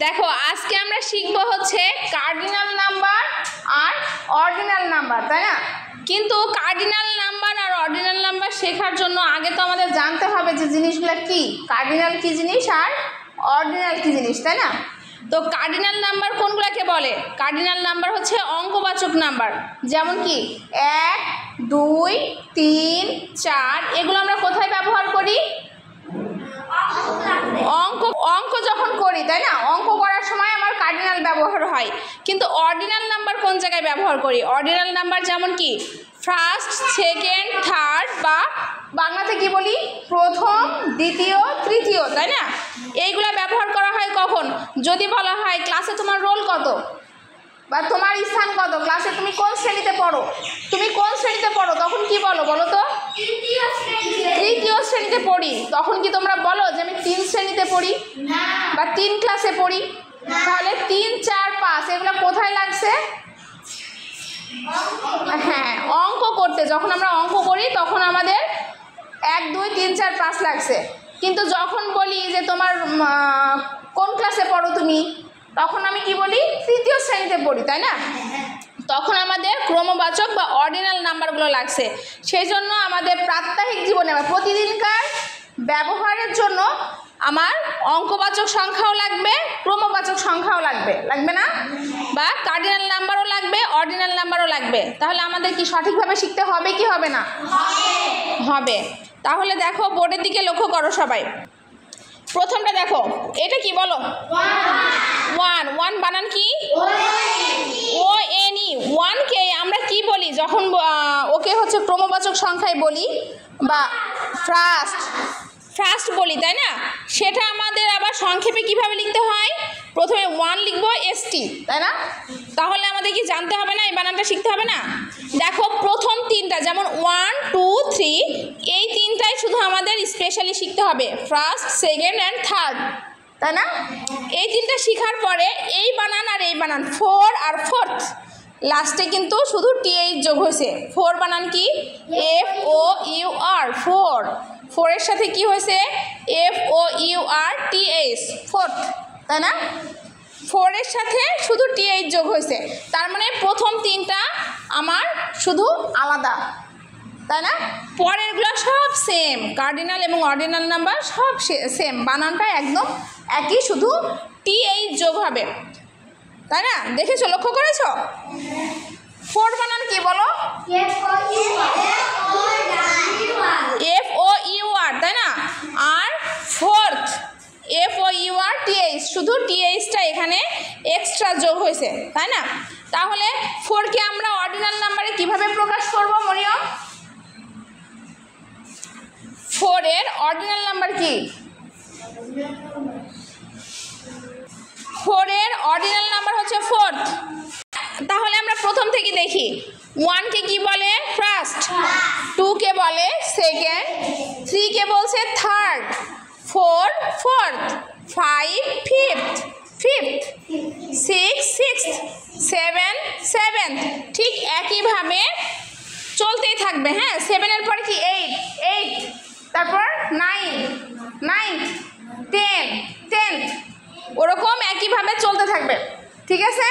দেখো আজকে আমরা শিখবো হচ্ছে কার্ডিনাল নাম্বার আর অর্ডিনাল নাম্বার, তাই না? কিন্তু কার্ডিনাল নাম্বার আর অর্ডিনাল নাম্বার শেখার জন্য আগে তো আমাদের জানতে হবে যে জিনিসগুলো কি, কার্ডিনাল কি জিনিস আর অর্ডিনাল কি জিনিস, তাই না? তো কার্ডিনাল নাম্বার কোনগুলোকে বলে? কার্ডিনাল নাম্বার হচ্ছে অঙ্কবাচক নাম্বার, যেমন কি 1, 2, 3, 4 এগুলো আমরা কোথায় ব্যবহার করি? অঙ্ক যখন করি, তাই না? অঙ্ক করার সময় আমার কার্ডিনাল ব্যবহার হয়। কিন্তু অর্ডিনাল নাম্বার কোন জায়গায় ব্যবহার করি? অর্ডিনাল নাম্বার যেমন কি ফার্স্ট, সেকেন্ড, থার্ড, বা বাংলাতে কি বলি প্রথম, দ্বিতীয়, তৃতীয়, তাই না? এইগুলা ব্যবহার করা হয় কখন? যদি বলা হয় ক্লাসে তোমার রোল কত বা তোমার স্থান কত, ক্লাসে তুমি কোন শ্রেণীতে পড়ো, তুমি কোন শ্রেণীতে পড়ো, তখন কি বলো বলো তো? তৃতীয় শ্রেণীতে পড়ি। তখন কি তোমরা বলো যে আমি 3 শ্রেণীতে পড়ি বা 3 ক্লাসে পড়ি? তাহলে 3, 4, 5 এগুলো কোথায় লাগছে? হ্যাঁ, অঙ্ক করতে। যখন আমরা অঙ্ক করি তখন আমাদের 1, 2, 3, 4, 5 লাগছে। কিন্তু যখন বলি যে তোমার কোন ক্লাসে পড়ো তুমি, তখন আমি কি বলি? তৃতীয় শ্রেণীতে পড়ি, তাই না? তখন আমাদের ক্রমবাচক বা অর্ডিনাল নাম্বারগুলো লাগছে। সেই জন্য আমাদের প্রাত্যহিক জীবনে বা প্রতিদিনকার ব্যবহারের জন্য আমার অঙ্কবাচক সংখ্যাও লাগবে, ক্রমবাচক সংখ্যাও লাগবে, লাগবে না? বা কার্ডিনাল নাম্বারও লাগবে, অর্ডিনাল নাম্বারও লাগবে। তাহলে আমাদের কি সঠিকভাবে শিখতে হবে কি হবে না? হবে। তাহলে দেখো বোর্ডের দিকে লক্ষ্য করো সবাই। প্রথমটা দেখো, এটা কি বলো? 1 বানান কি? ONE। 1কে আমরা কি বলি যখন ওকে হচ্ছে ক্রমবাচক সংখ্যায় বলি বা ফার্স্ট বলি, তাই না? সেটা আমাদের আবার সংক্ষেপে কিভাবে লিখতে হয়? প্রথমে 1 লিখবো ST, তাই না? তাহলে আমাদের কি জানতে হবে না, এই বানানটা শিখতে হবে না? দেখো প্রথম 3টা যেমন 1, 2, 3 এই 3টাই শুধু আমাদের স্পেশালি শিখতে হবে, ফার্স্ট, সেকেন্ড অ্যান্ড থার্ড, তাই না? এই 3টা শেখার পরে এই বানান আর এই বানান 4 আর 4th লাস্টে কিন্তু শুধু TH যোগ হয়েছে। 4 বানান কি? FOUR, 4 এর সাথে কি হয়েছে? FOUR TH, 4th, তাই না? 4 এর সাথে শুধু TH যোগ হয়েছে। তার মানে প্রথম 3টা আমার শুধু আলাদা, তাই না? পরেরগুলো সব সেম, কার্ডিনাল এবং অর্ডিনাল নাম্বার সব সেম, বানানটা একদম একই, শুধু TH যোগ হবে, তাই না? দেখেছো, লক্ষ্য করেছো? 4 বানান কি বলো? FOUR, তাই না? আর 4th FOUR TH, শুধু THটা এখানে এক্সট্রা যোগ হয়েছে, তাই না? তাহলে 4কে আমরা অর্ডিনাল নাম্বারে কিভাবে প্রকাশ করব মরিয়ম? 4 এর অর্ডিনাল নাম্বার কি? 4 এর অর্ডিনাল নাম্বার হচ্ছে 4th। তাহলে আমরা প্রথম থেকে দেখি। 1কে কি বলে? ফার্স্ট। 2কে বলে সেকেন্ড। 3কে বলছে third. 4 4th। 5 5th, 6 6th, 7 7th। ঠিক একইভাবে চলতেই থাকবে। হ্যাঁ, 7 এর পরে কি? 8, তারপর 9, 9th, 10, 10th, ওরকম একইভাবে চলতে থাকবে, ঠিক আছে?